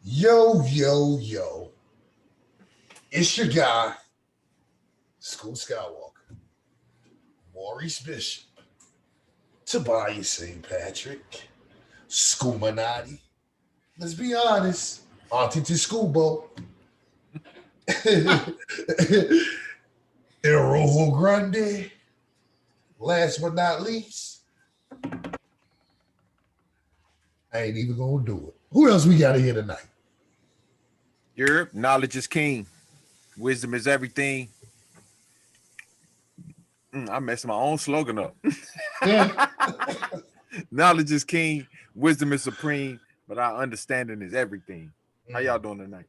Yo, yo, yo. It's your guy, School Skywalker, Maurice Bishop, Tobias St. Patrick, School Manati. Let's be honest, Auntie to School Boat. El Rojo Grande. Last but not least, I ain't even gonna do it. Who else we got here tonight? Your knowledge is king. Wisdom is everything. I messed my own slogan up. Knowledge is king. Wisdom is supreme. But our understanding is everything. How y'all doing tonight?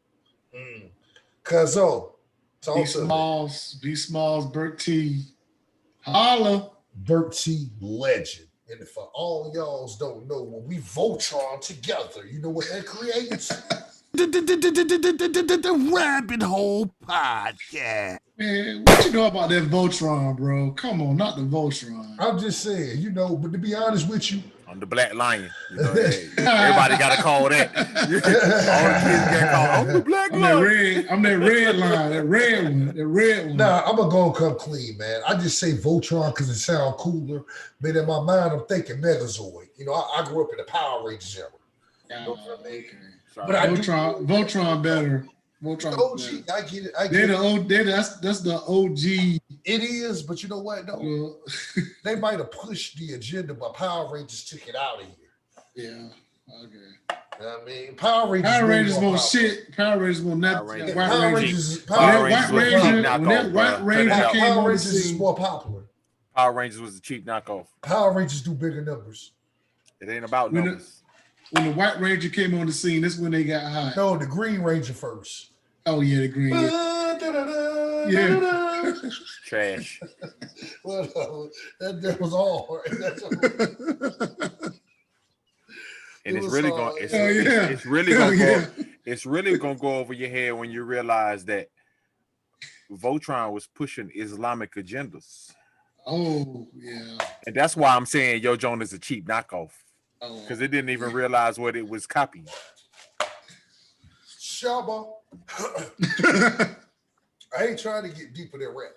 Cuzzo. B Smalls, Bert T. Holla. Bert T. Legend. And for all y'alls don't know, when we Voltron together, you know what that creates? The Rabbit Hole Podcast. Man, what you know about that Voltron, bro? Come on, not the Voltron. I'm just saying, but to be honest with you, I'm the Black Lion. Hey, everybody got to call that. All the kids get called. I'm the Black Lion. I'm that red line, that red one. Nah, I'm gonna come clean, man. I just say Voltron because it sounds cooler. But in my mind, I'm thinking Megazord. I grew up in the Power Rangers era. You know what I mean? But Voltron better. Voltron OG, better. I get it. That's the OG. It is, but you know what? No, they might have pushed the agenda, but Power Rangers took it out of here. Yeah. Okay. I mean, Power Rangers more shit. Power Rangers more nothing. Power Rangers is more popular. Power Rangers was the cheap knockoff. Power Rangers do bigger numbers. It ain't about numbers. When the White Ranger came on the scene, that's when they got hot. No, the Green Ranger first. Oh yeah, the Green. Yeah. Trash. Well, that was all. And it's really gonna go over your head when you realize that Voltron was pushing Islamic agendas. Oh yeah. And that's why I'm saying Yo Joan is a cheap knockoff. Because it didn't even realize what it was copying. Shabba. I ain't trying to get deeper than rap.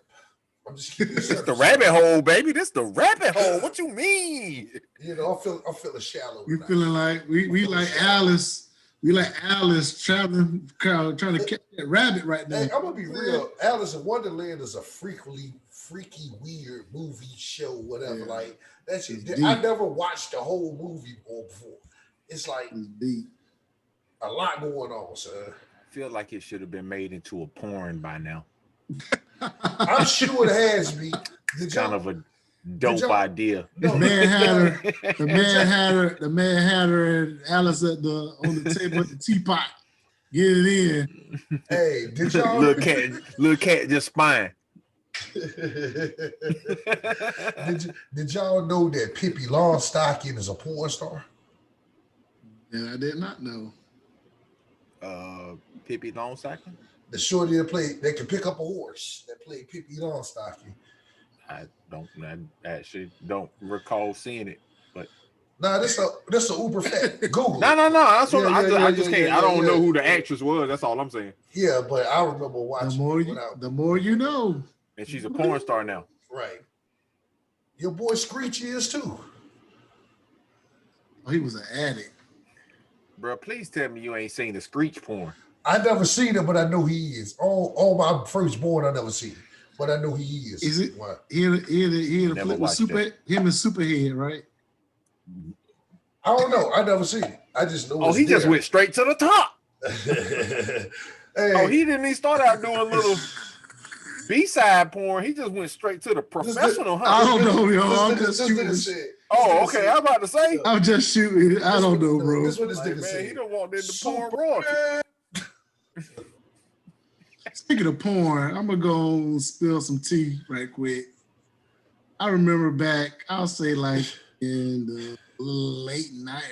I'm just keeping This the rabbit hole, baby. This the rabbit hole. What you mean? I'm feeling shallow. We feeling like we like Alice. We like Alice trying to catch that rabbit right now. Hey, I'm gonna be real. Alice in Wonderland is a freaky, weird movie show, whatever. Yeah. Like that's it. I never watched the whole movie before. It's like a lot going on, sir. I feel like it should have been made into a porn by now. I'm sure it has been. Kind of a dope idea. The man had her and Alice on the table with the teapot. Get it in. Hey, did y'all little cat just spying. Did y'all know that Pippi Longstocking is a porn star? Yeah, I did not know. Pippi Longstocking? The shorty they can pick up a horse that played Pippi Longstocking. I actually don't recall seeing it, but that's a uber fact. Google. No. I just can't. I don't know who the actress was. That's all I'm saying. Yeah, but I remember watching. The more you know. And she's a porn star now. Right. Your boy Screechy is too. Oh, he was an addict. Bro, please tell me you ain't seen the Screech porn. I never seen it, but I know he is. All my firstborn, I never seen it, but I know he is. Is it? What? He had a flip with him and Superhead, right? I don't know. I never seen it. I just know. He just went straight to the top. Hey. He didn't even start out doing little B-side porn. He just went straight to the professional. I don't know, yo. I'm just shooting. Oh, okay. I'm about to say. I'm just shooting. I don't know, bro. This what this nigga said. He don't want into porn royalty. Speaking of porn, I'm gonna go spill some tea right quick. I remember back, I'll say like in the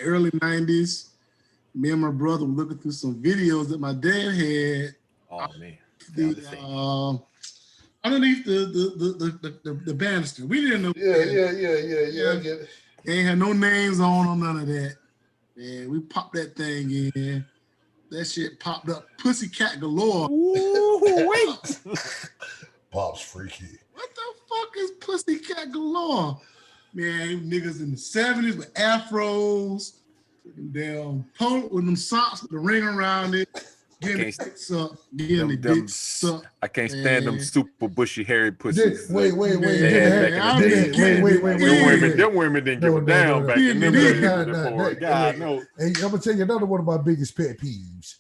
early 90s, me and my brother were looking through some videos that my dad had. Oh man. Underneath the banister. We didn't know. Yeah. I get it. They ain't had no names on or none of that. And we popped that thing in. that shit popped up. Pussycat galore. Ooh, wait. Pop's freaky. What the fuck is Pussycat galore? Man, niggas in the 70s with afros, with them damn polo, with them socks with the ring around it. Getting the dicks up, getting the dicks up. I can't stand them super bushy hairy pussies. Wait. Them women didn't give a damn back in them days. God, no. Hey, I'm gonna tell you another one of my biggest pet peeves.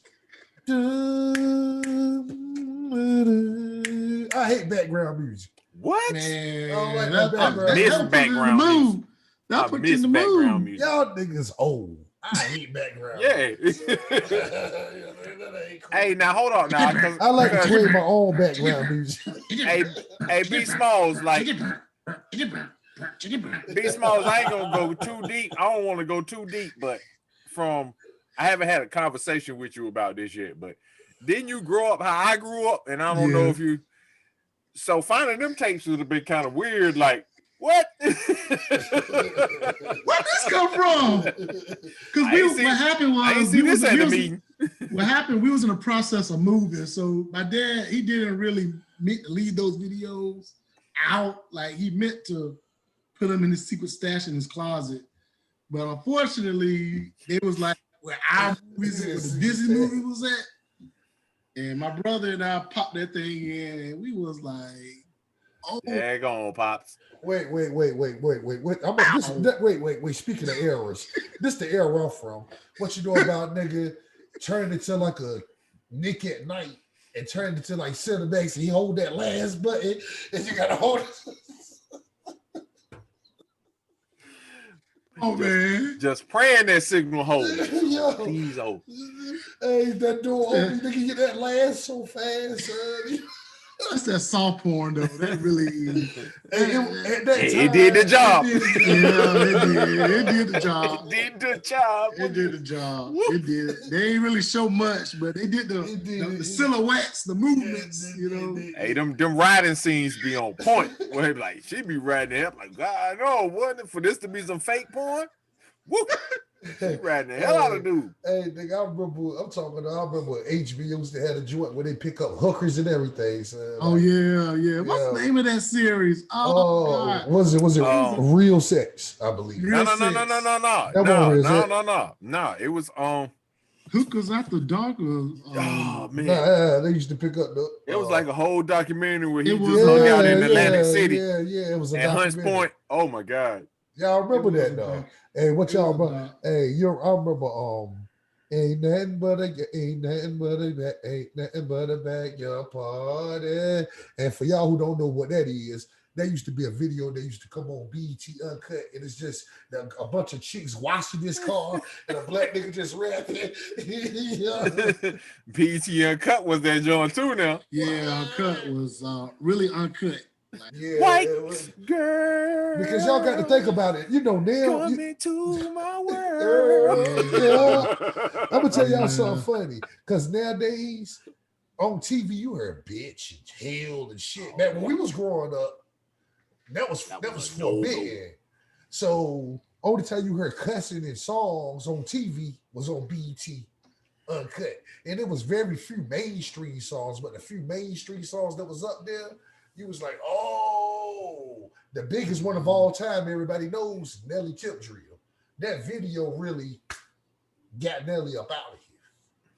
I hate background music. What? I Man, don't like that background music. That put you in the mood. Y'all niggas old. I hate background. Yeah. Hey, now hold on. Now, I like to play my own background music. Hey, B Smalls, like B Smalls, I ain't gonna go too deep. I don't want to go too deep, but I haven't had a conversation with you about this yet. But didn't you grow up how I grew up? And I don't know if you. So finding them tapes would have been kind of weird. Like, what? Where this come from? Because what happened was I ain't see this at the meeting. What happened? We was in the process of moving, so my dad he didn't really leave those videos out. Like he meant to put them in his secret stash in his closet, but unfortunately, they was like where our movies, where the Disney movie was at. And my brother and I popped that thing in, and we was like, "Oh, there on, pops." Wait. Speaking of errors, this the era I'm from. What you know about nigga turning into like a Nick at Night and turning into like center backs, and he hold that last button, and you gotta hold it. Oh man! Just praying that signal holds. Please hold. Hey, that door open, nigga, get that last so fast, son. That's that soft porn though. That really it did the job. It did the job. It did the job. It did the job. It did. They ain't really show much, but they did the silhouettes, the movements, you know. Hey, them riding scenes be on point. Where like she be riding the hell like, God, no, wasn't for this to be some fake porn? Woo! She riding the hell out of dude. Hey, nigga, I remember HBO used to have a joint where they pick up hookers and everything. So, oh yeah. What's the name of that series? God. Was it Real Sex? I believe. No. It was Hookers After Dark. Oh man, they used to pick up the. It was like a whole documentary where he just hung out in Atlantic City. Yeah. It was a Hunts Point. Oh my God. Y'all remember that though? Hey, what y'all about? Hey, I remember ain't nothing but a backyard party. And for y'all who don't know what that is, there used to be a video that used to come on BET Uncut, and it's just a bunch of chicks washing this car and a black nigga just rapping. BET Uncut was that joint too now. Yeah, Uncut was really uncut. White girl. Because y'all got to think about it. You know, now. Come into my world. I'm going to tell y'all something funny. Because nowadays, on TV, you heard bitch and hell and shit. Man, when we was growing up, that was forbidden. So, only time you heard cussing in songs on TV was on BET Uncut. And it was very few mainstream songs, but the few mainstream songs that was up there, you was like, oh, the biggest one of all time, everybody knows, Nelly Tip Drill. That video really got Nelly up out of here.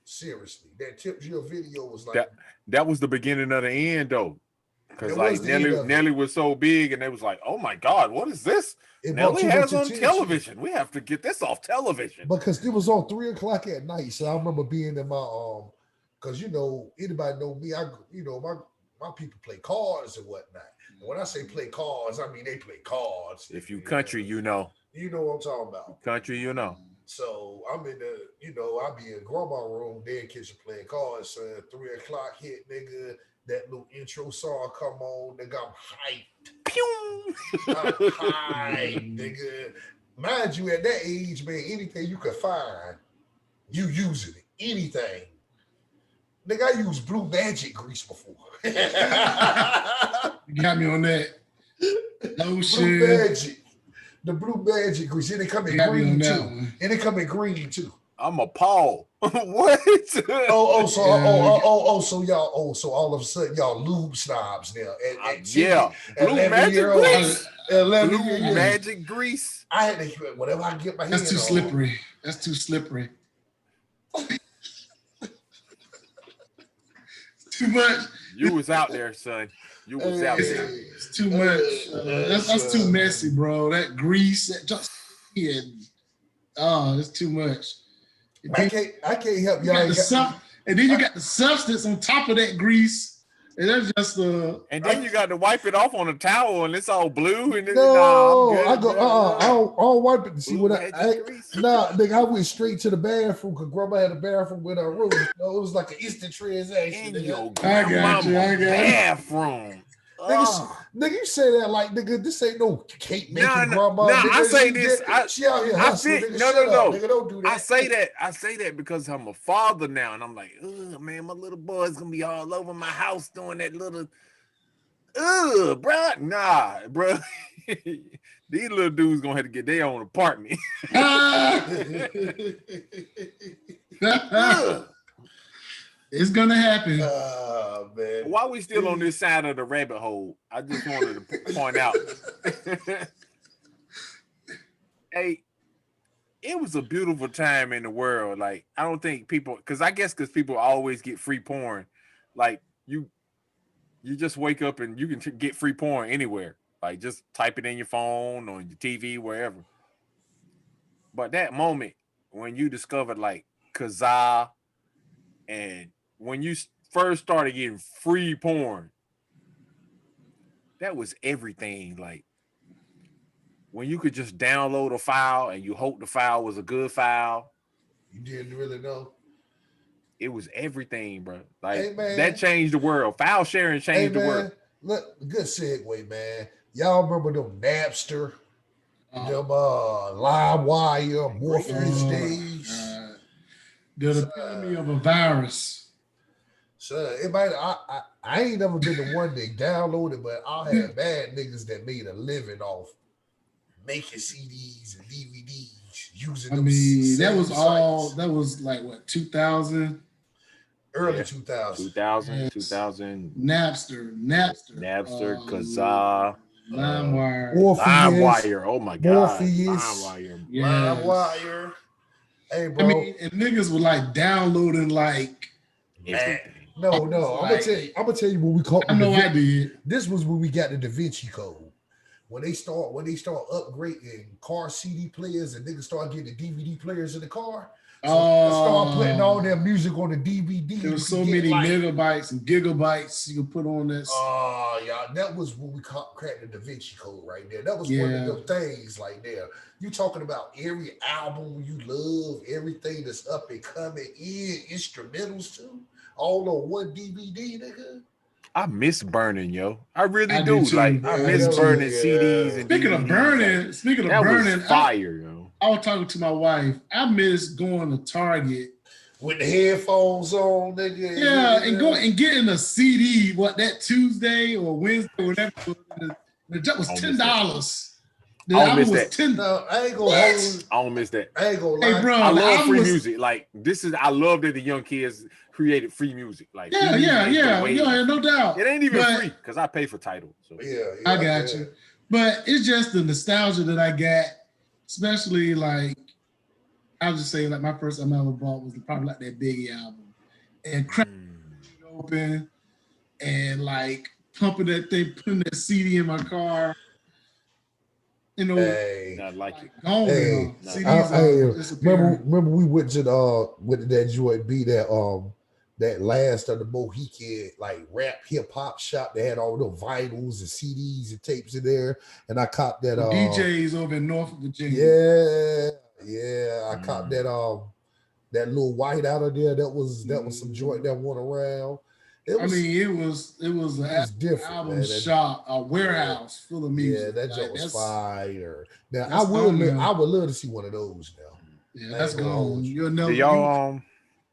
Seriously, that Tip Drill video was like... That was the beginning of the end, though. Because like Nelly was so big, and they was like, oh my God, what is this? Nelly has on television. We have to get this off television. Because it was on 3:00 at night. So I remember being in my... Because, you know, anybody know me, my people play cards and whatnot. And when I say play cards, I mean they play cards. If you country, you know. You know what I'm talking about. Country, you know. So I'm in the, I be in grandma room, there in kitchen playing cards. 3:00 hit, nigga. That little intro song come on, nigga. I'm hyped. Pew! I'm hyped, nigga. Mind you, at that age, man, anything you could find, you using it. Anything. Nigga, I used Blue Magic grease before. You got me on that. Blue Magic. The Blue Magic grease. And they come in green too. And they come in green too. I'm appalled. What? So y'all, so all of a sudden y'all lube snobs now. Yeah, blue magic grease. 11 Blue magic grease. I had to whatever I get my hand on. That's too slippery. That's too slippery. Too much. You was out there, son. You was out there. It's too much. That's too messy, bro. That grease, that just it's too much. I can't help y'all. And then you got the substance on top of that grease. And that's just and then you got to wipe it off on a towel, and it's all blue. And no, I don't wipe it to see what nigga, I went straight to the bathroom because grandma had a bathroom with her room. It was like an instant transaction. I got you. Bathroom. Nigga, you say that like, nigga, this ain't no cake making grandma. I say this. She out here hustling. No. Nigga, don't do that. I say that because I'm a father now, and I'm like, ugh, man, my little boy's gonna be all over my house doing that little, bro. Nah, bro. These little dudes gonna have to get their own apartment. It's gonna happen. Man. While we still on this side of the rabbit hole, I just wanted to point out. Hey, it was a beautiful time in the world. Like, I don't think people, because people always get free porn. Like, you just wake up and you can get free porn anywhere. Like, just type it in your phone or your TV, wherever. But that moment when you discovered like Kazaa, and when you first started getting free porn, that was everything. Like, when you could just download a file and you hope the file was a good file. You didn't really know. It was everything, bro. Like, that changed the world. File sharing changed the world. Look, good segue, man. Y'all remember them Napster, them LimeWire, Morpheus days? The epitome of a virus. So I ain't never been the one that downloaded, but I had bad niggas that made a living off making CDs and DVDs using them. That was like what, 2000? Early 2000. 2000. Napster, Kazaa, LimeWire. Oh my God. LimeWire. Hey, bro. I mean, and niggas were like downloading like. Man. No. I'm gonna tell you what we call. I know I did. This was when we got the Da Vinci Code. When they start upgrading car CD players and niggas start getting the DVD players in the car. So start putting all their music on the DVD. There was so many megabytes and gigabytes you could put on this. Yeah, that was when we cracked the Da Vinci Code right there. That was one of those things like there. You talking about every album you love, everything that's up and coming in, instrumentals too, all on one DVD, nigga. I miss burning, yo. I really do. Like, I miss burning CDs. And Speaking of burning, that was fire, yo. I was talking to my wife. I miss going to Target with the headphones on, nigga. Yeah, and going and getting a CD. That Tuesday or Wednesday, or whatever. That was $10. The album was $10. No, I ain't gonna hold. I don't miss that. I ain't gonna lie. Hey, bro, I love free music. Like, I love that the young kids created free music. Like, yeah, no doubt. It ain't even free because I pay for Tidal. So I got you. But it's just the nostalgia that I got, especially like I was just saying, like my first album I ever bought was probably like that Biggie album, and cracking it open and like pumping that thing, putting that CD in my car. You know, not like it. Remember we went to that joint B that last of the Mohican like rap hip hop shop. They had all the vinyls and CDs and tapes in there, and I copped that DJs over in North Virginia. Yeah, I copped that that little white out of there. That was some joint that went around. It was different, album man. shop, a warehouse full of music. Yeah, that joint was fire. Now I would love to see one of those now. Yeah, that's gone.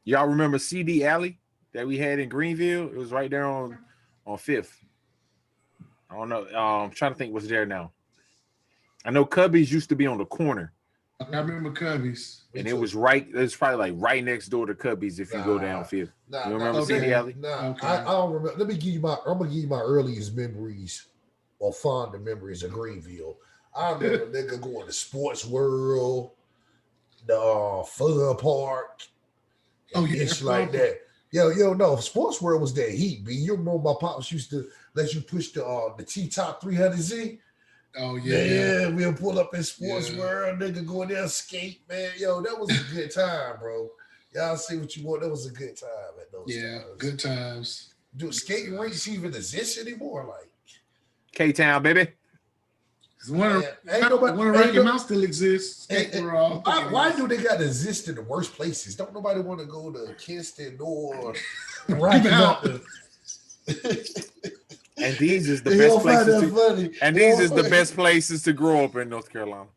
Y'all remember CD Alley that we had in Greenville? It was right there on 5th. I don't know. I'm trying to think what's there now. I know Cubby's used to be on the corner, I remember Cubbies. And it was probably like right next door to Cubbies if you go downfield. You remember CD Alley? I don't remember. I'm gonna give you my earliest memories or fonder memories of Greenville. I remember nigga going to Sports World, the Fun Park, it's like that. No, Sports World was that heat, B. You remember my pops used to let you push the T-Top 300Z? Oh yeah, we'll pull up in Sports World, nigga go in there skate, man. That was a good time, bro. Y'all see what you want. That was a good time at those times. Good times. Do skating rinks even exist anymore? Like K-Town, baby. One Rocky Mount still exists. Why do they got to exist in the worst places? Don't nobody want to go to Kinston or Rocky Mountain. And these is the best places. And these is the best places to grow up in North Carolina.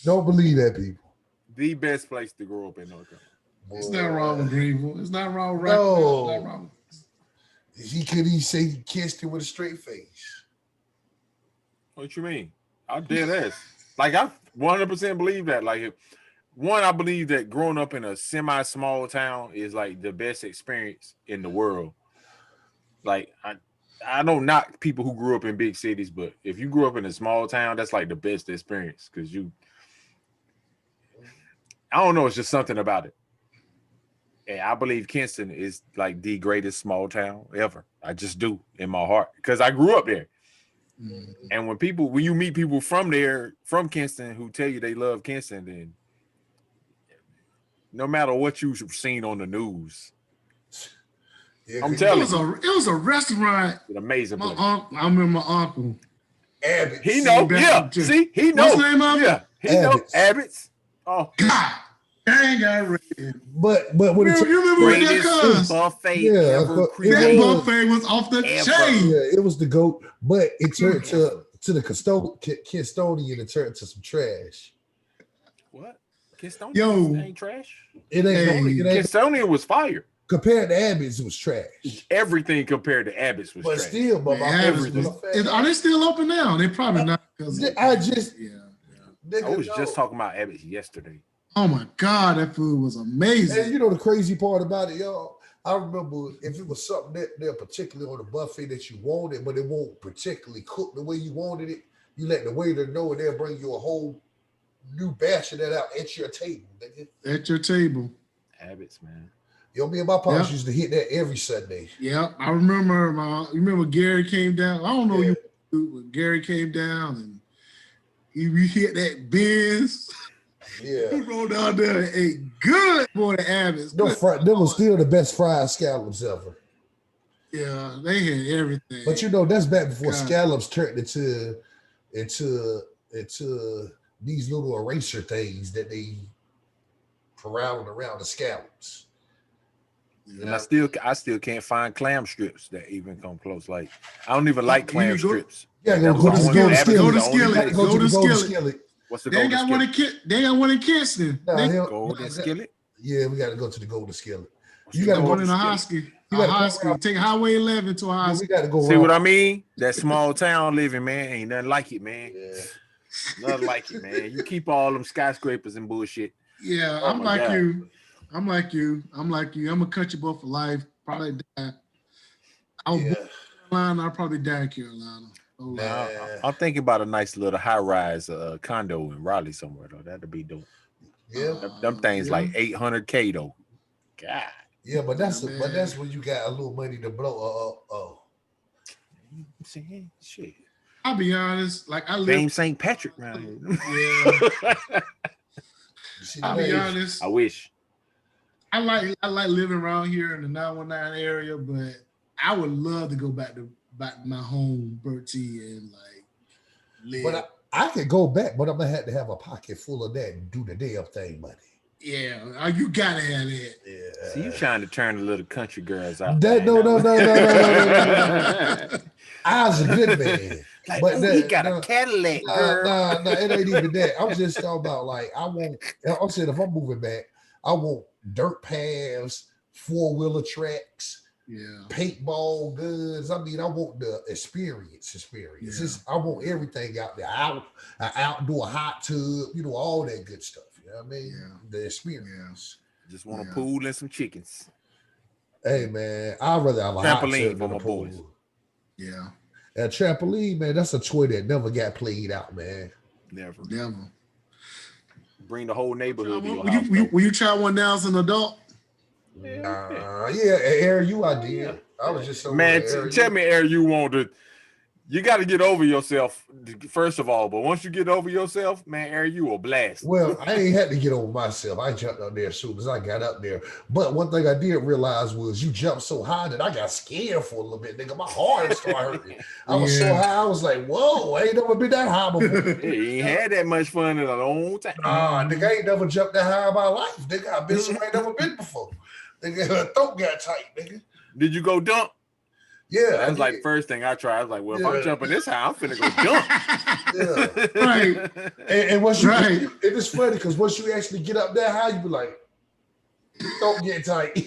Don't believe that, people. The best place to grow up in North Carolina. It's not wrong with Greenville. It's not wrong with Rocky. No. It's not wrong. He say he kissed it with a straight face. What you mean? I did this. Like I 100% believe that. Like I believe that growing up in a semi-small town is like the best experience in the world. Like I don't knock people who grew up in big cities, but if you grew up in a small town, that's like the best experience because I don't know, it's just something about it. And I believe Kinston is like the greatest small town ever. I just do in my heart because I grew up there. Mm-hmm. And when you meet people from there, from Kinston, who tell you they love Kinston, then no matter what you've seen on the news, I'm telling you, it was a restaurant. An amazing place. I remember my uncle. Abbott. He know. Yeah. See, he knows. What's the name of it? Yeah. He knows. Abbott's. Oh God. Dang, I read. But when you remember when that comes? Buffet ever created. That buffet was off the chain. Yeah, it was the GOAT, but it turned to the Kinstonian. It turned to some trash. What? Kinstonian ain't trash. It ain't. Kinstonian was fire. Compared to Abbott's, it was trash. Everything compared to Abbott's was trash. But still, are they still open now? They probably not. I was just talking about Abbott's yesterday. Oh my God, that food was amazing. And you know the crazy part about it, y'all? I remember if it was something that they're particularly on the buffet that you wanted, but it won't particularly cook the way you wanted it, you let the waiter know and they'll bring you a whole new batch of that out at your table, nigga. At your table. Abbott's, man. Me and my pops used to hit that every Sunday. Yeah, I remember Gary came down. I don't know when Gary came down and we hit that Benz. Yeah. He rolled down there and ate good for the Abbott's. Them was still the best fried scallops ever. Yeah, they had everything. But that's back before scallops turned into these little eraser things that they around the scallops. And I still can't find clam strips that even come close. Like I don't even like clam strips. Yeah, go to Skillet. What's the They got one in Kinston. Golden Skillet? Yeah, we got to go to the Golden Skillet. You got to go to the Hosky. Take Highway 11 to a Hosky. We got to go. See what I mean? That small town living, man, ain't nothing like it, man. Yeah. Nothing like it, man. You keep all them skyscrapers and bullshit. Yeah, I'm like you. I'm a country boy for life. Probably die. I'll probably die in Carolina. Now, I'm thinking about a nice little high-rise condo in Raleigh somewhere, though. That'd be dope. Yeah. Them things like $800K, though. God. Yeah, but that's when you got a little money to blow. Shit. I'll be honest. Like I live Fame St. Patrick, man. Yeah. I'll be honest. I wish. I like living around here in the 919 area, but I would love to go back to my home, Bertie, and like live. But I could go back, but I'm gonna have to have a pocket full of that and do the damn thing money. Yeah, you gotta have it. Yeah. See, you trying to turn the little country girls out. No. I was a good man. Like, but he got a Cadillac, girl. No, it ain't even that. I'm just talking about like I'm saying if I'm moving back, I want dirt paths, 4-wheeler tracks. paintball guns. I mean, I want the experience. I want everything out there. An outdoor hot tub, all that good stuff. You know what I mean? Yeah. The experience. Just want a pool and some chickens. Hey man, I'd rather have a hot Trampoline tub for than my a pool. boys. Yeah. And trampoline, man, that's a toy that never got played out, man. Never. Bring the whole neighborhood to your Will house. you try one now as an adult? Air you, I did. I was just so man. Tell me, Air, you want to. You got to get over yourself first of all. But once you get over yourself, man, Air, you will blast. Well, I ain't had to get over myself. I jumped up there as soon as I got up there. But one thing I did realize was you jumped so high that I got scared for a little bit, nigga. My heart started hurting. I was so high, I was like, whoa, I ain't never been that high before. You ain't had that much fun in a long time. Nigga, I ain't never jumped that high in my life. Nigga, I've been somewhere I ain't never been before. Nigga, her throat got tight, nigga. Did you go dump? Yeah. That's like first thing I tried. I was like, well, if I'm jumping this high, I'm finna go dump. Right. And once you it is funny because once you actually get up that high, you be like, don't get tight.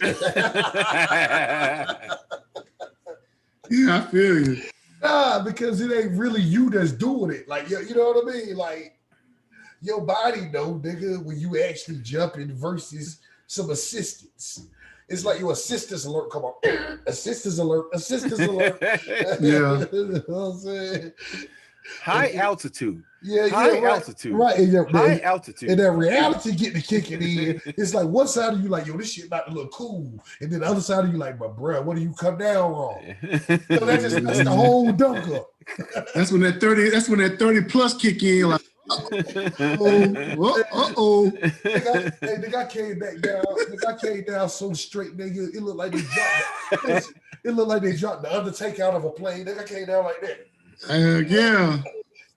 Yeah, I feel you. Nah, because it ain't really you that's doing it. Like, you know what I mean? Like, your body know, nigga, when you actually jumping versus some assistance. It's like your assistance alert. Come on. Assistance alert. Yeah. You know what I'm saying? High altitude. High altitude. Right. High altitude. And that reality getting to kicking in. It's like one side of you like, yo, this shit about to look cool. And then the other side of you like, but bruh, what do you come down wrong? So that's the whole dunk up. That's when that 30 plus kick in. Like, Nigga, I came back down. Nigga, I came down so straight, nigga. It looked like they dropped. It looked like they dropped the Undertaker out of a plane. Nigga, I came down like that. Yeah.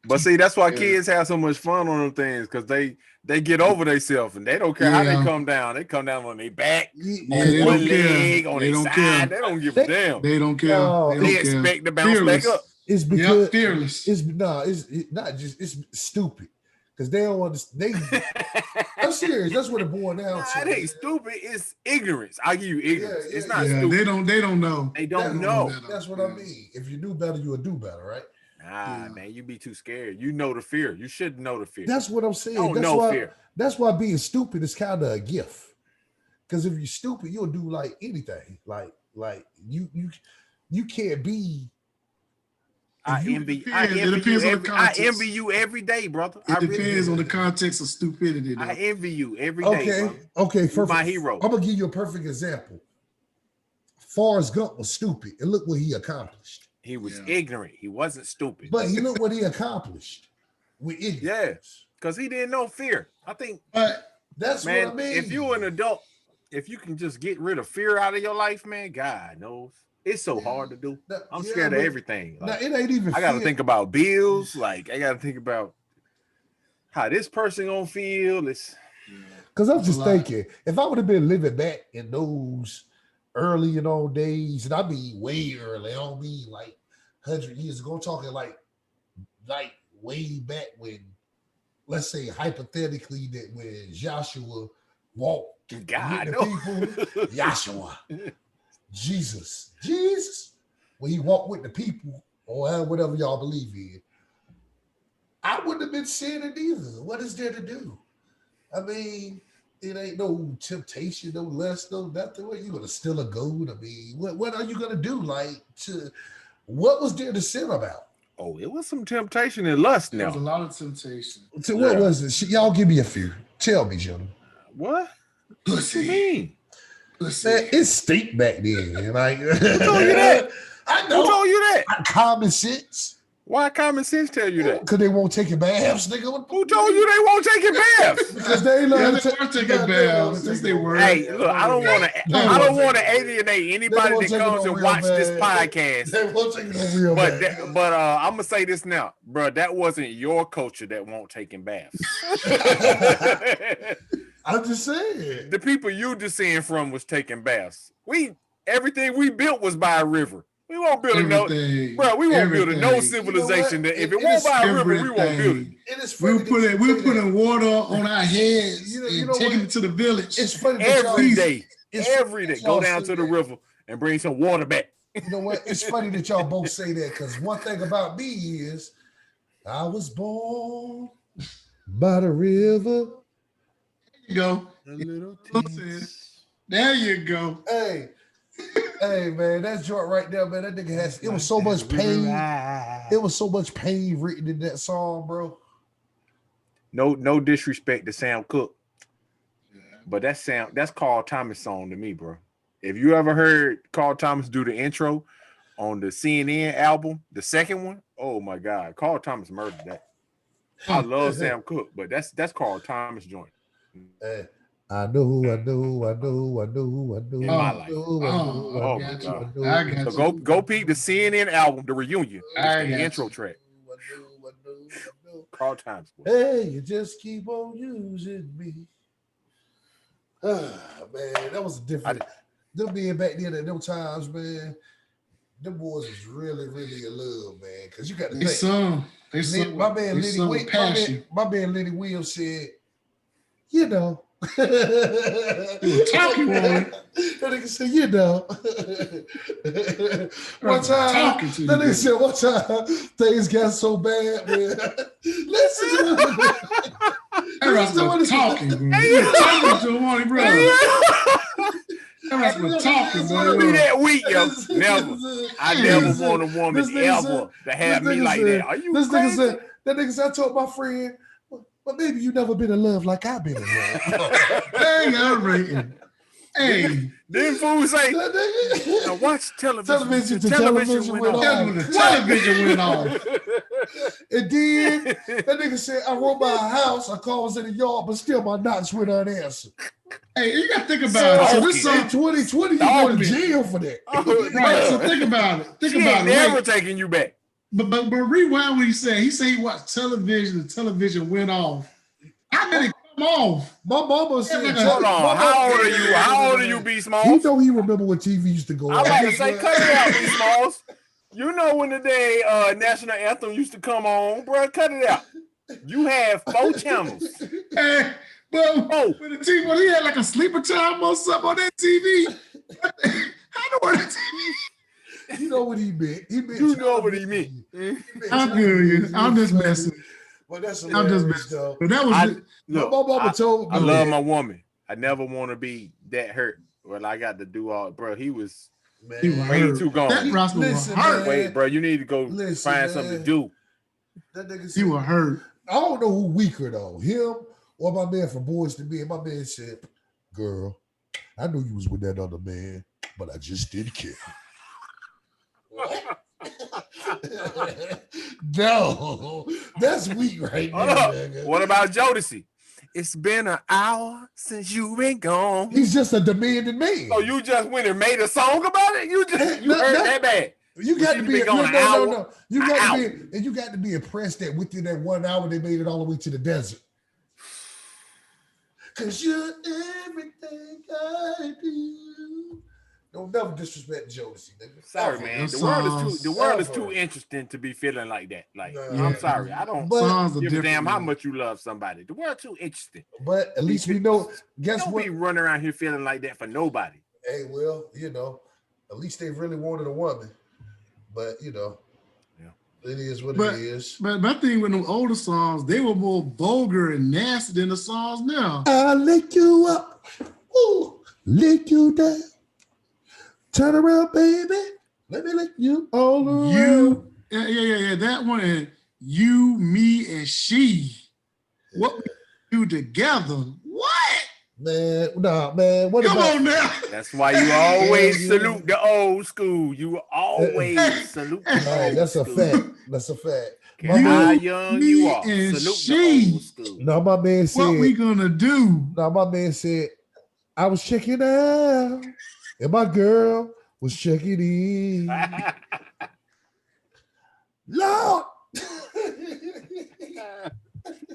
But see, that's why kids have so much fun on them things because they get over themselves and they don't care how they come down. They come down on their back, on one leg, on their side. They don't give a damn. They don't care. They expect to bounce back up. It's because fearless. It's not just it's stupid because they don't understand. I'm serious. That's what it boils down to. It ain't stupid. It's ignorance. I give you ignorance. It's not stupid. They don't know. They don't know. That's what I mean. If you knew better, you would do better, right? Man, you be too scared. You know the fear. You should know the fear. That's what I'm saying. Fear. That's why being stupid is kind of a gift. Because if you're stupid, you'll do like anything. Like you can't be. I envy you every day, brother. It depends on the context of stupidity. Though. I envy you every day. Brother. Okay. Perfect. My hero. I'm gonna give you a perfect example. Forrest Gump was stupid, and look what he accomplished. He was ignorant. He wasn't stupid. But he look what he accomplished with ignorance. Yeah, because he didn't know fear. I think that's what I mean. If you're an adult, if you can just get rid of fear out of your life, man, God knows. It's so hard to do. I'm scared of everything. Like, it ain't even. I got to think about bills. Like I got to think about how this person gonna feel. It's because I'm just thinking if I would have been living back in those early days, and I mean way early. I don't mean like 100 years ago. I'm talking like way back when, let's say hypothetically that when Joshua walked with the people, Joshua. Jesus, when he walked with the people or whatever y'all believe in, I wouldn't have been saying it either. What is there to do? I mean, it ain't no temptation, no lust, no nothing. What, you gonna steal a goat? I mean, what are you gonna do? What was there to sin about? Oh, it was some temptation and lust. Now, there was a lot of temptation. So what was it? Y'all give me a few. Tell me, gentlemen. What? What you mean? Man, it stink back then. Like, who told you that? I know. Who told you that? Common sense. Why common sense tell you that? Because they won't take a baths, nigga. Who told you they won't take a bath? Because they love to take a bath. They were. Hey, look, I don't want to alienate anybody that comes and watch this podcast. They won't take no real bath. But I'm gonna say this now, bro. That wasn't your culture that won't take in baths. I'm just saying. The people you descend from was taking baths. Everything we built was by a river. We won't build We won't build no civilization. That if it won't by a river, we won't build it. We're putting water on our heads and taking it to the village. It's funny every day. Every day, go down to the river and bring some water back. You know what? It's funny that y'all both say that because one thing about me is I was born by the river. There you go. A little There you go. Hey, man, that joint right there, man. That nigga has. It was so much pain. It was so much pain written in that song, bro. No disrespect to Sam Cooke, but that's Carl Thomas song to me, bro. If you ever heard Carl Thomas do the intro on the CNN album, the second one, oh my God, Carl Thomas murdered that. I love Sam Cooke, but that's Carl Thomas joint. I know. In my life. Oh my God. So go peep the CNN album, the reunion. It's the intro track. Carl Thomas. Hey, you just keep on using me. Man, that was different. Them being back then at them times, man, them boys was really, really in love, man. Because you got to think. My man Lenny Williams said, you know. Talking that nigga said, you know. One time things got so bad, man. Listen to him. Listen to what he's talking, bro. You're talking to one, bro. That's what talking, bro. Be that weak, yo. Never. I never want a woman ever to have me like that. Are you crazy? That nigga said, I told my friend, but maybe you never been in love like I've been in love. Dang, I'm rating. Hey. Then fool say, now watch television. Television went off. Television went off. And then that nigga said, I wrote my house, I called in the yard, but still my knocks went unanswered. Hey, you gotta think about it. So this song 2020, you go to jail for that. Right, so think about it. Think about it. Never taking you back. But rewind what he said. He said he watched television, the television went off. How did it come off? My mama said, hold on. How old are you? How old are you, B Smalls? You know he remember when TV used to go I'm about to say, cut it out, B Smalls. You know when the day national anthem used to come on, bro. Cut it out. You have 4 channels. Hey, but when the TV, when he had like a sleeper time or something on that TV. I know what the TV. You know what he meant. You know what he meant. I'm good. I'm just messing. Well, that's hilarious, though. But that was my mama told me. I love my woman. I never want to be that hurt. Well, I got to do all, bro. He was way too gone. That Ross was hurt. Wait, bro, you need to go find something to do. That nigga said, he was hurt. I don't know who weaker though, him or my man from Boys to Men. My man said, "Girl, I knew you was with that other man, but I just didn't care." No, that's weak right there. What about Jodeci? It's been an hour since you've been gone. He's just a demanding man. Oh, you just went and made a song about it? You heard that bad. You got to be no. You got to be, and you got to be impressed that within that 1 hour they made it all the way to the desert. Cause you're everything I do. Don't never disrespect Jodeci, nigga. Sorry, man. The world is too interesting to be feeling like that. Like, I'm sorry. I don't give a damn how much you love somebody. The world too interesting. But at least we know. Guess don't what? Be running around here feeling like that for nobody. Hey, well, you know, at least they really wanted a woman. But you know, it is what it is. But my thing with them older songs, they were more vulgar and nasty than the songs now. I'll lick you up, ooh, lick you down. Turn around, baby. Let me lick you all around. Yeah. That one. And you, me, and she. What we do together? What? Man, nah, man. What Come on now. That's why you always salute the old school. You always salute the old that's school. A fact. That's a fact. How young you are. Salute the old school. No, my man said. What we gonna do? No, my man said, I was checking out. And my girl was checking in. Lord.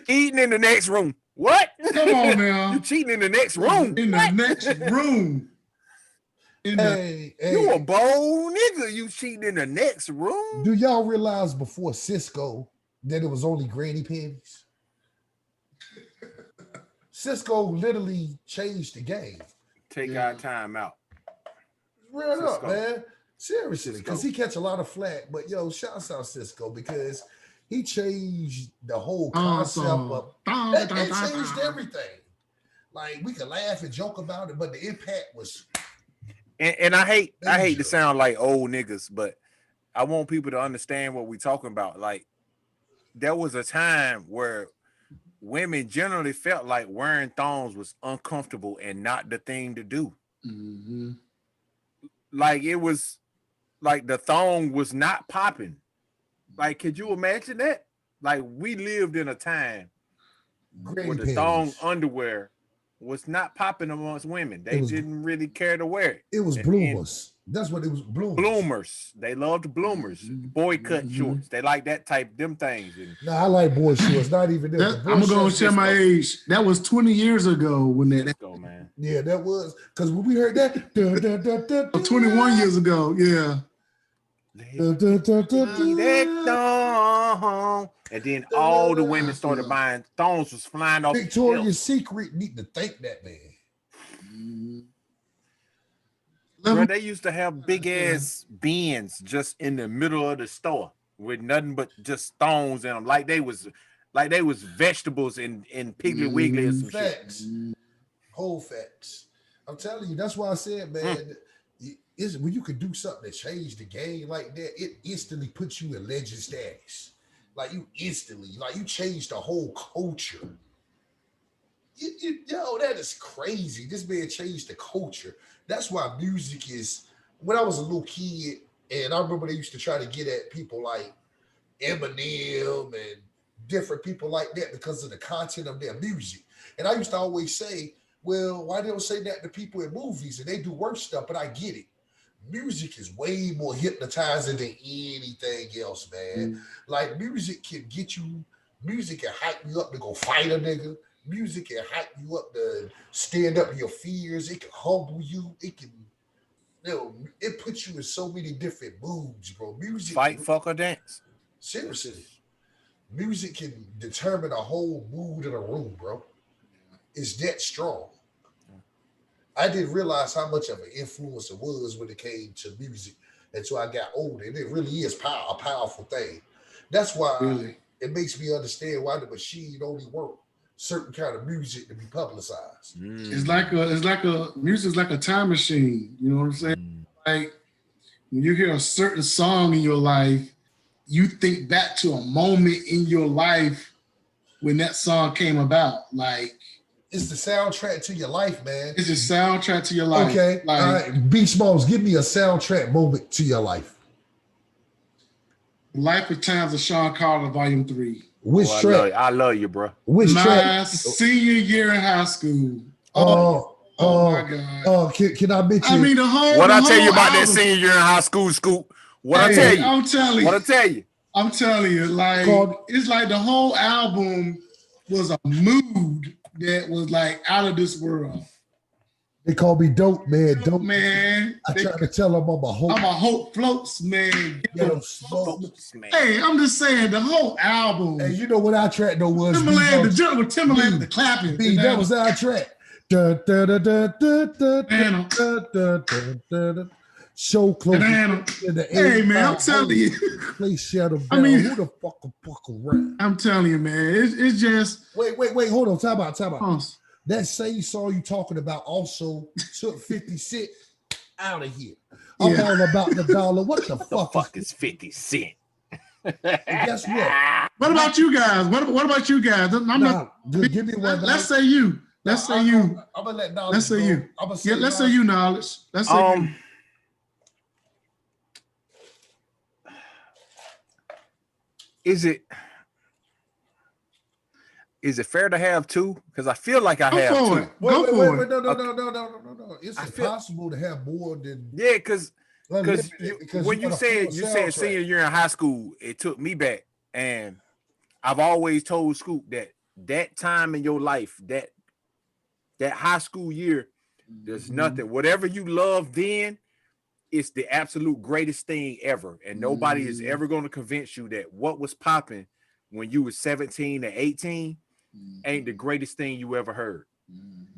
Eating in the next room. What? Come on now. You cheating in the next room. In the next room. You a bold nigga. You cheating in the next room. Do y'all realize before Cisco that it was only granny panties? Cisco literally changed the game. Take our time out. Real up, man. Seriously, because he catch a lot of flack. But yo, shouts out Cisco because he changed the whole concept of that changed everything. Like we could laugh and joke about it, but the impact was. And I hate to sound like old niggas, but I want people to understand what we're talking about. Like there was a time where women generally felt like wearing thongs was uncomfortable and not the thing to do. Mm-hmm. Like it was like the thong was not popping. Like, could you imagine that? Like we lived in a time where the thong underwear was not popping amongst women. They didn't really care to wear it. It was bloomers. That's what it was. Bloomers. They loved bloomers. Boy cut shorts. They like that type, them things. No, I like boy shorts. Not even them. I'm gonna share my age. That was 20 years ago when that. Let's go, man. Yeah, that was because when we heard that. 21 years ago. Yeah. And then all the women started buying thongs was flying off. Victoria's Secret need to thank that man. Bro, they used to have big ass bins just in the middle of the store with nothing but just thongs in them, like they was vegetables in Piggly Wiggly and some facts. shit. Whole facts. I'm telling you, that's why I said, man. Is when you could do something to change the game like that, it instantly puts you in legend status. Like you changed the whole culture. Yo, that is crazy. This man changed the culture. That's why music is. When I was a little kid, and I remember they used to try to get at people like Eminem and different people like that because of the content of their music. And I used to always say, well, why they don't say that to people in movies and they do worse stuff? But I get it. Music is way more hypnotizing than anything else, man. Like music can get you, music can hype you up to go fight a nigga. Music can hype you up to stand up to your fears. It can humble you. It can, it puts you in so many different moods, bro. Music, fight, fuck, or dance. Seriously, music can determine a whole mood in a room, bro. It's that strong. I didn't realize how much of an influence it was when it came to music until I got older. And it really is a powerful thing. That's why it makes me understand why the machine only worked certain kind of music to be publicized. It's like music is like a time machine. You know what I'm saying? Like when you hear a certain song in your life, you think back to a moment in your life when that song came about. Like it's the soundtrack to your life, man. It's the soundtrack to your life. Okay. Like, all right. Beach Balls, give me a soundtrack moment to your life. Life of Times of Sean Carter, Volume 3. Which track? I love you, bro. Which track? My senior year in high school. Oh my God. Can I mention? I mean, the whole. What I tell you album. about that senior year in high school, Scoop? I'm telling you. What I tell you? I'm telling you, like it's like the whole album was a mood that was like out of this world. They call me dope, man. Dope, man. I try to tell them I'm a hope. I'm a hope floats, man. Floats, man. Hey, I'm just saying the whole album. Hey, you know what our track though was? Timberland, the jump with Timberland, the clapping. That was our track. Show close. Hey man, I'm telling you. Play Shadow Bell. I mean, who the fuck around? I'm telling you, man. It's just wait. Hold on. Time out. That same song you talking about also took 50 Cent out of here. I'm all about the dollar. What the fuck is 50 Cent? And guess what? What about you guys? What about you guys? Give me one. Let's say you. Let's say you. I'm gonna let Knowledge. Let's say you. Yeah, let's say you, Knowledge. Let's say you. Is it fair to have two? Because I feel like I have two. Go for it. No. It's impossible to have more than. Yeah, because when you said senior year in high school, it took me back, and I've always told Scoop that time in your life, that high school year, there's nothing. Whatever you loved then, it's the absolute greatest thing ever, and nobody is ever going to convince you that what was popping when you were 17 or 18 ain't the greatest thing you ever heard.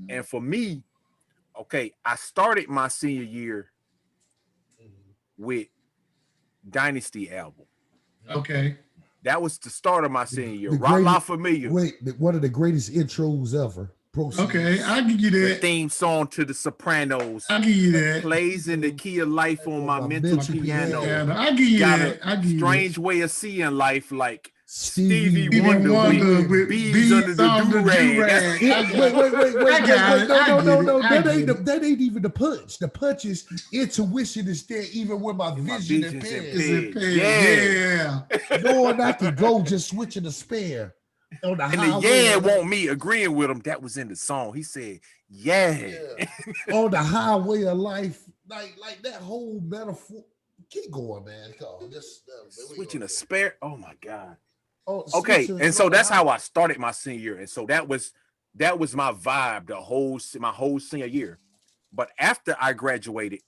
And for me, okay, I started my senior year with Dynasty album. Okay. That was the start of my senior year. Rock La Familia. Wait, one of the greatest intros ever. Proceed. Okay, I'll give you that. The theme song to The Sopranos. I'll give you that. Plays in the key of life on my mental piano. I'll give you Got that. a strange way of seeing life, like Stevie Wonder with bees under the do-rag. No. That ain't even the punch. The punch is intuition is there even when my vision impaired. Yeah. Knowing I can go just switching the spare. On the and the want me agreeing with him. That was in the song. He said, yeah. On the highway of life, like that whole metaphor. Keep going, man. Switching a spare. Oh my God. Oh, okay, and so that's how I started my senior year, and so that was my vibe my whole senior year. But after I graduated,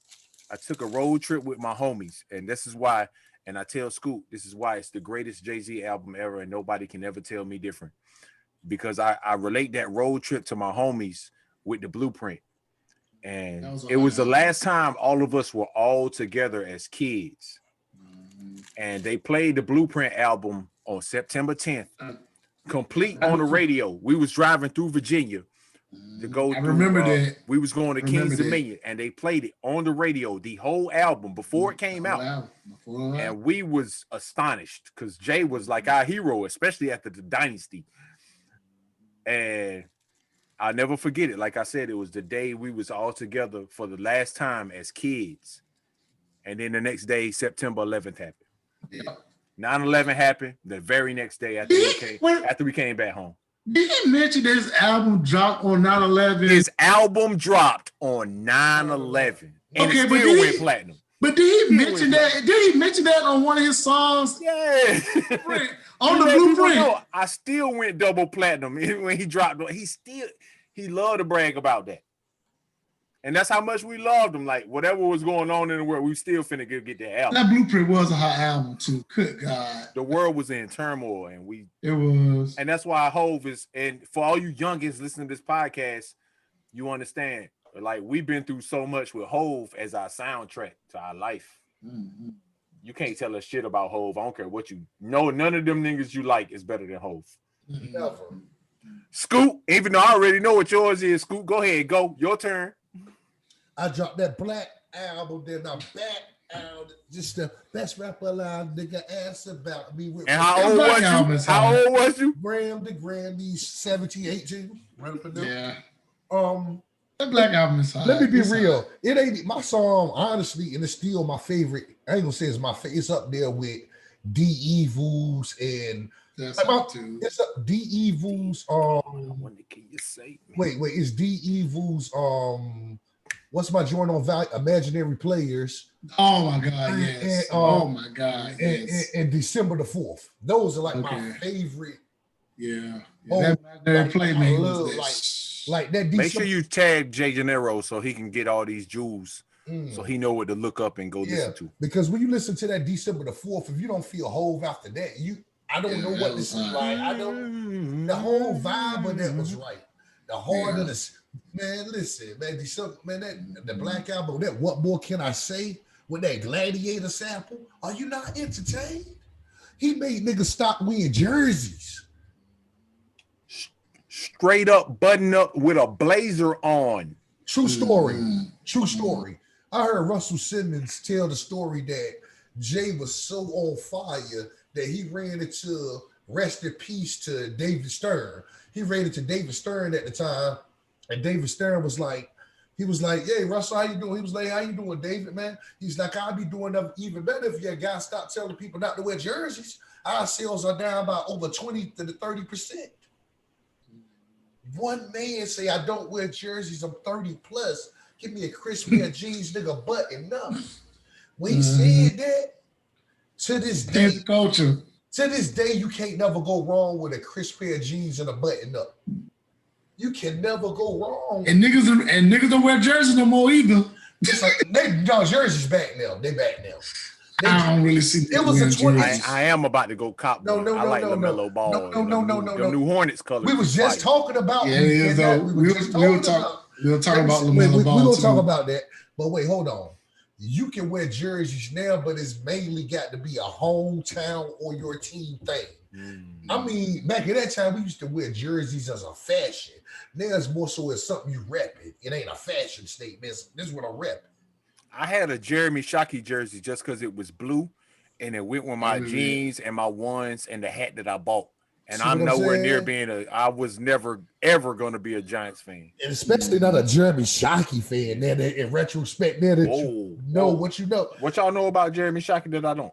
I took a road trip with my homies, and this is why. And I tell Scoop, this is why it's the greatest Jay-Z album ever, and nobody can ever tell me different. Because I relate that road trip to my homies with the Blueprint. And it was the last time all of us were all together as kids. And they played the Blueprint album on September 10th, complete on the radio. We was driving through Virginia to go. I remember that. We was going to Kings Dominion, and they played it on the radio, the whole album before it came out. And we was astonished because Jay was like our hero, especially after the Dynasty. And I'll never forget it. Like I said, it was the day we was all together for the last time as kids. And then the next day, September 11th happened. Yeah. 9/11 happened the very next day after we came back home. Did he mention that his album dropped on 9/11? His album dropped on 9/11, and it still went platinum. But did he mention that? Did he mention that on one of his songs? Yeah, on the Blueprint. I still went double platinum when he dropped. He loved to brag about that, and that's how much we loved him. Like whatever was going on in the world, we still finna get that album. That Blueprint was a hot album too. Good God, the world was in turmoil, and it was, and that's why Hove is. And for all you youngins listening to this podcast, you understand. Like we've been through so much with Hove as our soundtrack to our life. Mm-hmm. You can't tell us shit about Hove. I don't care what you know. None of them niggas you like is better than Hove. Never. Scoop, even though I already know what yours is, Scoop, go ahead, go. Your turn. I dropped that Black album, then I'm back out. Just the best rapper alive, nigga. Ask about me. And how old was you? How old was you? Graham the Grammys, 17, 18. Right up in there. Yeah. That Black album is hot. Let me be real. It ain't my song, honestly, and it's still my favorite. I ain't gonna say it's my favorite. It's up there with D Evils and that's up too. It's up D Evils. Can you say? Wait. It's D Evils. What's my joint on Imaginary Players? Oh my God, yes. And, oh my God, yes. And December the 4th. Those are like my favorite. Yeah. That Imaginary Playmate was like that. Make sure you tag Jay Gennaro so he can get all these jewels, so he know what to look up and go listen to. Because when you listen to that December the 4th, if you don't feel Hove after that, I don't know what this is like. I don't. The whole vibe of that was right. The heart of this, man. Listen, man. December, man. The Black album. That What More Can I Say? With that Gladiator sample. Are you not entertained? He made niggas stop wearing jerseys. Straight up button up with a blazer on. True story. True story. I heard Russell Simmons tell the story that Jay was so on fire that he ran into rest in peace to David Stern. He ran into David Stern at the time, and David Stern was like, "Hey, Russell, how you doing?" He was like, "How you doing, David, man?" He's like, "I'll be doing even better if your guys stop telling people not to wear jerseys. Our sales are down by over 20 to 30%. One man say, I don't wear jerseys, I'm 30 plus. Give me a crisp pair of jeans, nigga, button up. When he said that, to this day, you can't never go wrong with a crisp pair of jeans and a button up. You can never go wrong. And niggas don't wear jerseys no more either. It's like jerseys back now. They back now. I don't really see it was a 20. I am about to go cop. No, I like LaMelo Ball. No. New Hornets colors. We was just talking about. We'll talk about LaMelo Ball. We're gonna talk about that. But wait, hold on. you can wear jerseys now, but it's mainly got to be a hometown or your team thing. I mean, back in that time, we used to wear jerseys as a fashion. Now it's more so as something you rep it. It ain't a fashion statement. This is what I rep. I had a Jeremy Shockey jersey just because it was blue, and it went with my jeans and my ones and the hat that I bought. And I'm nowhere near being I was never, ever going to be a Giants fan. And especially not a Jeremy Shockey fan. Now that in retrospect, now that you know what you know. What y'all know about Jeremy Shockey that I don't?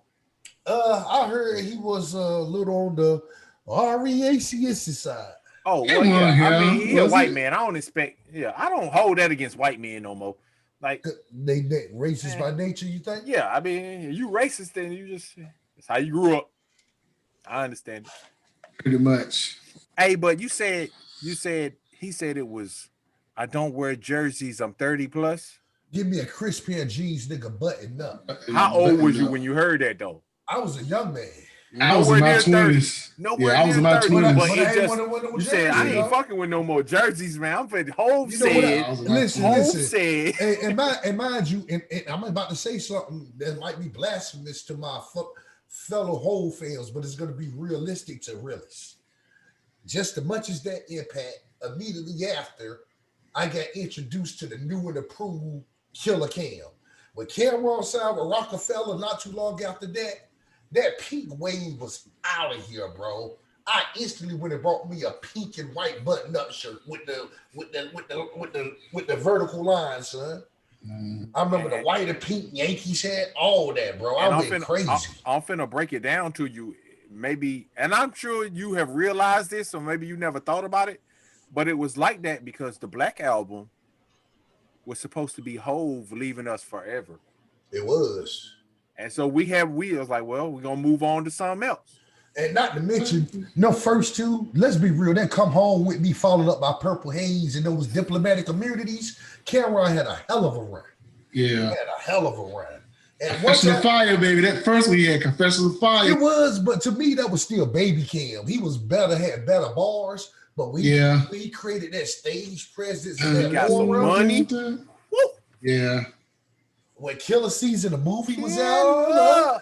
I heard he was a little on the REACS side. Oh, well, yeah. I mean, he's a white man. I don't expect, I don't hold that against white men no more. Like they racist by nature, you think? Yeah, I mean, you racist, then you just, it's how you grew up. I understand it. Pretty much. Hey, but he said it was, I don't wear jerseys, I'm 30 plus. Give me a crisp pair of jeans, nigga, button up. How old was you when you heard that though? I was a young man. I was in my 20s. Nowhere I was in my 20s. But it just, you said, I ain't fucking with no more jerseys, man. I'm for Hove said. Listen. And mind you, and I'm about to say something that might be blasphemous to my fellow Hove fans, but it's going to be realistic to realists. Just as much as that impact, immediately after, I got introduced to the new and approved Killer Cam. When Cameron signed with Rockefeller not too long after that peak wave was out of here, bro. I instantly went and brought me a pink and white button-up shirt with the vertical line, son. I remember the white and pink Yankees hat, all that, bro. I went crazy. I'm finna break it down to you, maybe, and I'm sure you have realized this, or maybe you never thought about it, but it was like that because the Black Album was supposed to be Hove leaving us forever. It was. And so we was like, well, we're gonna move on to something else. And not to mention, first two, let's be real, that Come Home With Me followed up by Purple Haze and those diplomatic immunities. Cameron had a hell of a run. Yeah. He had a hell of a run. And Confession of Fire, baby. That first one he had, Confession of Fire. It was, but to me, that was still Baby Cam. He was better, had better bars, but we created that stage presence and that got some money. Woo. Yeah. When Killer Season, the movie was out.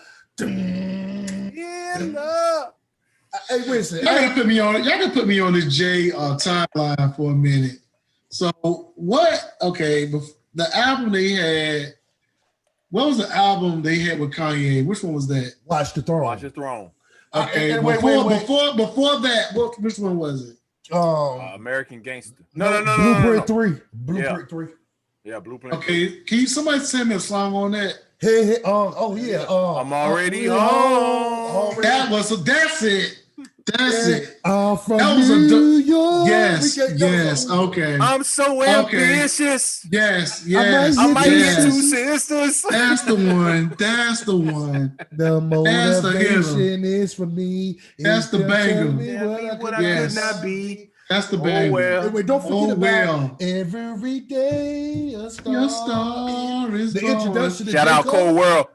Hey, listen. Y'all can put me on this J timeline for a minute. So what? Okay, the album they had. What was the album they had with Kanye? Which one was that? Watch the Throne. Watch the Throne. Okay, wait. Before that, which one was it? American Gangster. No. Blueprint 3. Blueprint 3. Yeah, Blueprint. Okay, can somebody send me a song on that? Hey, I'm already home. That's it. That's it. I'm from New York. Yes. Okay. I'm so ambitious. Yes. I might get two sisters. That's the one. The motivation is for me. That's the banger. What I could not be. That's the banger. Well. Wait, don't forget about every day a star. Your star is the introduction. Shout out Cold World.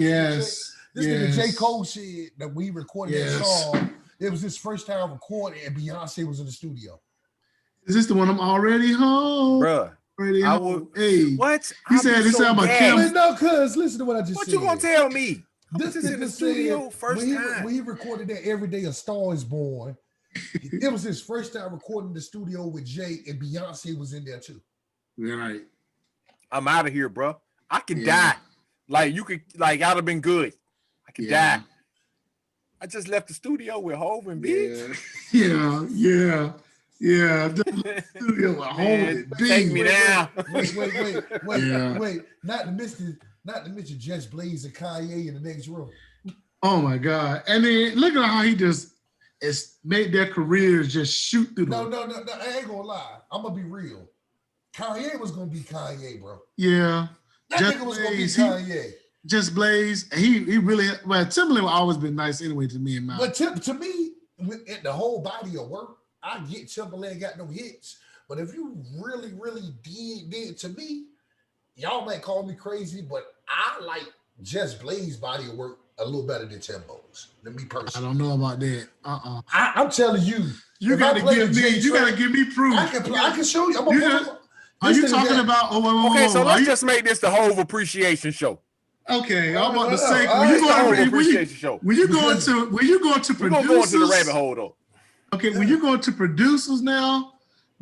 Yes. This nigga J. Cole said that we recorded that song. It was his first time recording, and Beyonce was in the studio. Is this the one? I'm already home, bruh. Already home. Hey, what? He said this sound about Kim. No, cuz listen to what I just said. What you gonna tell me? This is in the studio first time. When he recorded that Every Day a Star Is Born, it was his first time recording in the studio with Jay, and Beyonce was in there too. Right. I'm out of here, bro. I can die. Like you could, like I'd have been good. I could die. I just left the studio with Hov and Biggs. Yeah. The studio with Hov and Biggs. Take me down. Wait. Not to mention Jess Blaze and Kanye in the next room. Oh my God. And then look at how he just made their careers just shoot through No, I ain't gonna lie. I'm gonna be real. Kanye was gonna be Kanye, bro. Yeah. That nigga was gonna be Kanye. Just Blaze, he really. Well, Timberland always been nice anyway to me and mine. But to me, in the whole body of work, I get Timberland got no hits. But if you really did to me, y'all might call me crazy, but I like Just Blaze body of work a little better than Timbo's. Than me personally. I don't know about that. I'm telling you, you gotta give me proof. I can show you. Are you talking about? Okay, so let's just make this the Hove appreciation show. Okay, I'm about to say when you go into producers, we're gonna go into the rabbit hole though. Okay, when you go into producers now,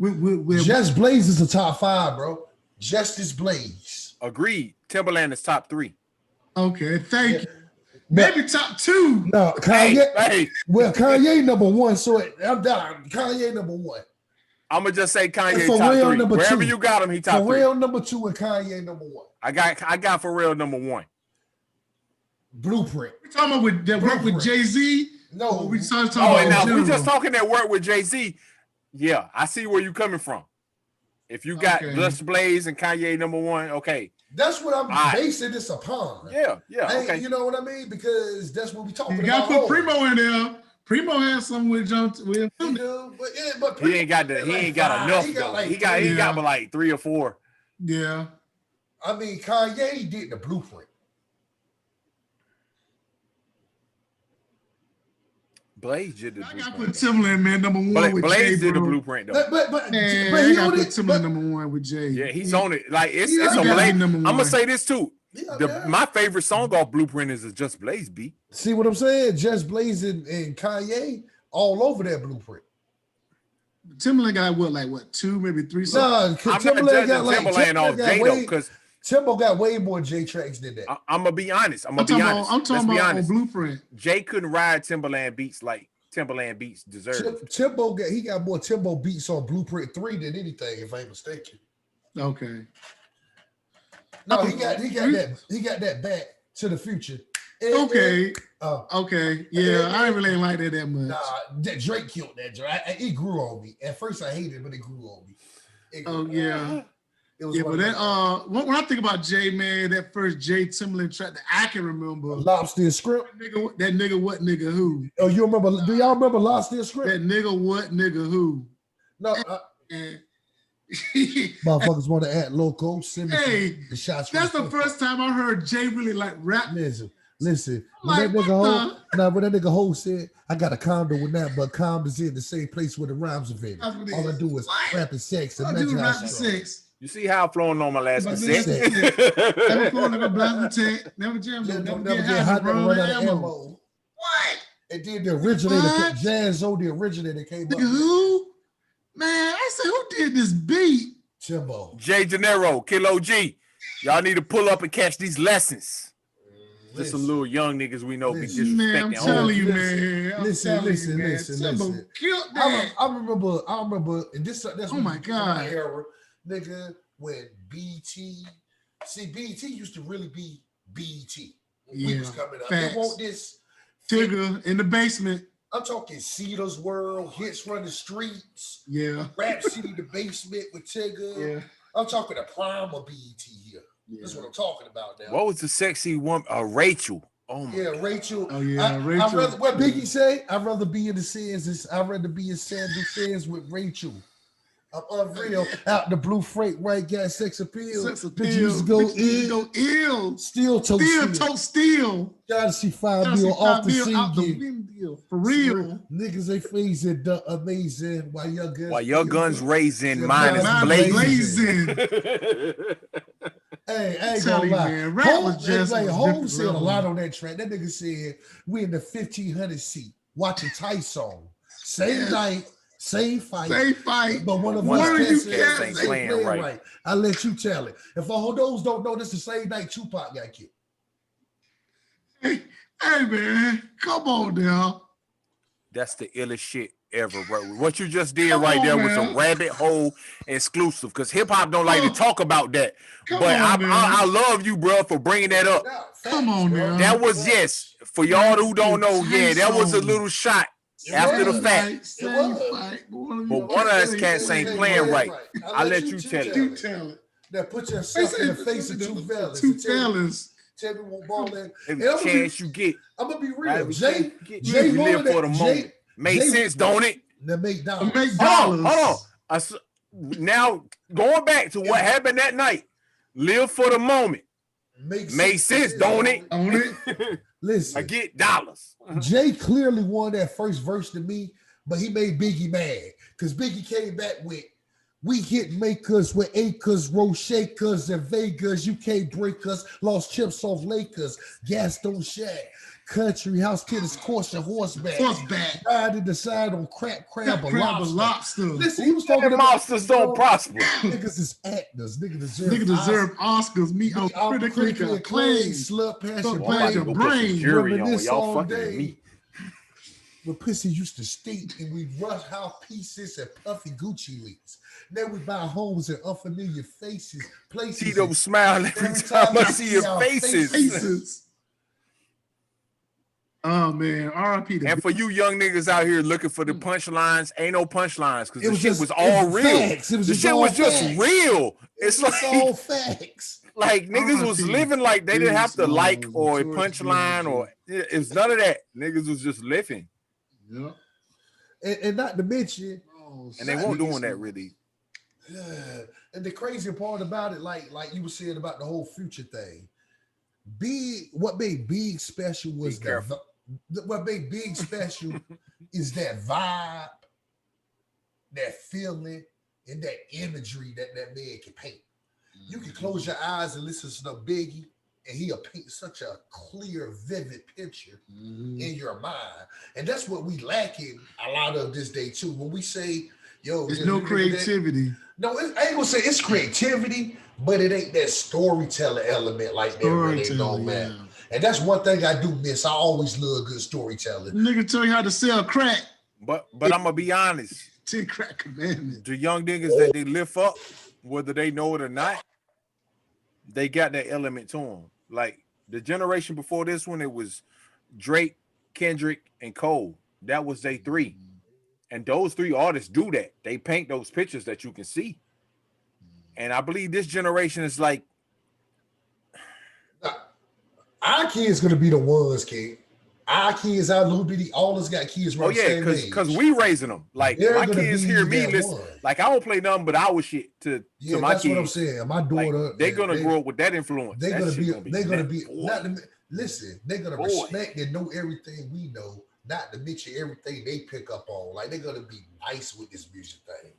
Just Blaze is the top 5, bro. Justice Blaze. Agreed. Timberland is top 3. Okay, thank you. Maybe top 2. No, Kanye. Hey. Well, Kanye number 1. So I'm down. Kanye number 1. I'm gonna just say Kanye top 3. Wherever 2. you got him, he top 3. Pharrell number 2 and Kanye number 1. I got Pharrell number 1. Blueprint. We talking about that work with Jay-Z? No, we talking about now we just talking that work with Jay-Z. Yeah, I see where you coming from. If you got Just Blaze and Kanye number 1, okay. That's what I'm basing this upon. Yeah, okay. You know what I mean? Because that's what we talking about. You got to put Primo in there. Primo has something with John. But he ain't got enough. He got like 3 or 4. Yeah. I mean, Kanye did the Blueprint. Blaze did the Blueprint. I got to put Timberland, man, number 1 with Blaze Jay, did the Blueprint, though. But he got to put Timberland number 1 with Jay. Yeah, he's on it. Like, it's a Blaze. I'm going to say this, too. My favorite song off Blueprint is a Just Blaze beat. See what I'm saying? Just Blaze and Kanye all over that Blueprint. Timberland got what 2, maybe 3 songs? No, Timberland got like Timberland off J though, because Timbo got way more J tracks than that. I'm gonna be honest. I'm talking about on Blueprint. Jay couldn't ride Timberland beats like Timberland beats deserve. Timbo got more Timbo beats on Blueprint 3 than anything, if I ain't mistaken. Okay. No, he got that Back to the Future. Okay. Yeah, I ain't really like that much. Nah, that Drake killed that Drake. It grew on me. At first I hated it, but it grew on me. Yeah. It was but that when I think about Jay, man, that first Jay Timberland track that I can remember. Lobster Script. That nigga what nigga who? Oh, you remember? Do y'all remember Lobster Script? That nigga what nigga who? No. Motherfuckers want to act loco. Send me the shots. That's the first time I heard Jay really like rap. Listen. When that nigga Ho said, I got a condo with that, but condo's in the same place where the rhymes are in. All I do is rap and sex. And sex. You see how I'm flowing on my last cassette? Never flown, never blast never jammed, never get hot, never run out of ammo. What? It did the originator, Jazz O, the originator came up. Who? Man, I said, who did this beat? Timbo. J Janero, Kilo G. Y'all need to pull up and catch these lessons. Just some little young niggas we know be disrespecting. Man, I'm telling you, man. Listen. Killed that. I remember, and that's my God. Era, nigga, when BT used to really be BT. We was coming up. They want this Tigger in the basement. I'm talking Cedar's World, Hits Run the Streets. Yeah. Rap City, the Basement with Tigger. Yeah. I'm talking the prime of BET here. Yeah. That's what I'm talking about now. What was the sexy one? Rachel. Oh my God. Rachel. Oh yeah, Rachel. What Biggie say? I'd rather be in the sins. I'd rather be in Sandal Sands with Rachel. I'm unreal. Out the blue freight, right? Got sex appeal. Bitches go ill. Steel toe steel. Gotta see 5 mil off the scene. For real. Niggas ain't phasing the amazing. While your guns raising, mine is blazing. Hey, I ain't gonna lie. Man, Hov said a lot on that track. That nigga said we in the 1500 seat watching Tyson. Same night. Same fight. But one of us ain't playing right. I let you tell it. If all those don't know, this the same night Tupac got killed. Hey man, come on now. That's the illest shit ever, bro. What you just did was a rabbit hole exclusive, because hip hop don't like to talk about that. I love you, bro, for bringing that up. Come on now. That was for y'all who don't know. Yeah, that was a little shot. After the fact, but one of us cats ain't playing right. I let you tell it. Now put yourself in the face of two fellas. Tell me what ball that. Every chance you get, I'm gonna be real. Jay live for the moment. Made sense, don't it? That make dollars. Hold on. Now going back to what happened that night. Live for the moment. Made sense, don't it? Listen, I get dollars. Jay clearly won that first verse to me, but he made Biggie mad because Biggie came back with We hit makers with acres, roll shakers and Vegas. You can't break us. Lost chips off Lakers. Gas don't shack. Country house tennis course and horseback. Ride in the side on crack crab or lobster. Listen, he was talking about monsters don't prosper. Niggas is actors. Niggas deserve Oscars. Me on critically acclaimed. Slut passion, brain. Reminisce all day. When pussy used to stink and we'd rush house pieces and puffy Gucci leaks. Now we buy homes in unfamiliar faces, places. Tito smile every time I see your faces. Oh man, R.I.P. And for you young niggas out here looking for the punchlines, ain't no punchlines because the shit was all real. The shit was just real. It's like all facts. Like niggas was living like they didn't have to like or a punchline or it's none of that. Niggas was just living. Yeah. And not to mention, and they weren't doing that really. And the crazy part about it, like you were saying about the whole Future thing, what made Big special was what made Big special is that vibe, that feeling, and that imagery that man can paint. You can close your eyes and listen to the Biggie, and he'll paint such a clear, vivid picture in your mind. And that's what we lacking a lot of this day too. When we say, yo, there's no creativity. No, I ain't gonna say it's creativity, but it ain't that storytelling element like that really don't matter. And that's one thing I do miss. I always love good storytelling. Nigga tell you how to sell crack. But I'm gonna be honest. 10 crack commandments. The young niggas that they lift up, whether they know it or not, they got that element to them. Like the generation before this one, it was Drake, Kendrick, and Cole. That was they three. And those three artists do that. They paint those pictures that you can see. And I believe this generation is like, our kids gonna be the ones, kid. Our kids, our little bitty, all us got kids right. Oh yeah, because we raising them. Like my kids hear me listen. Like I don't play nothing but our shit to my that's kids. What I'm saying. My daughter, like, they're gonna grow up with that influence. They're gonna be. Listen, they're gonna respect and know everything we know. Not to mention everything they pick up on. Like they're gonna be nice with this music thing.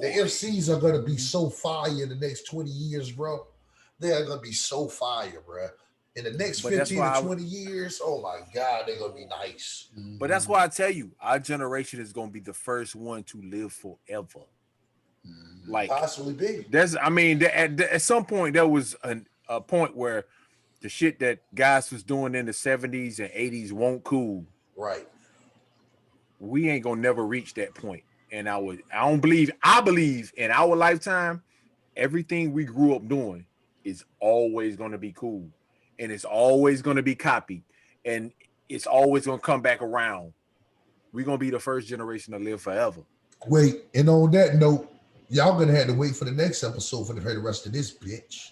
The MCs are gonna be so fire in the next 20 years, bro. They are gonna be so fire, bro. In the next 15 to 20 years, oh my God, they're gonna be nice. But that's why I tell you, our generation is gonna be the first one to live forever. Like possibly be. At some point there was a point where the shit that guys was doing in the 70s and 80s won't cool. Right. We ain't gonna never reach that point. And I believe in our lifetime, everything we grew up doing is always gonna be cool. And it's always gonna be copied. And it's always gonna come back around. We're gonna be the first generation to live forever. Wait, and on that note, y'all gonna have to wait for the next episode for the rest of this bitch.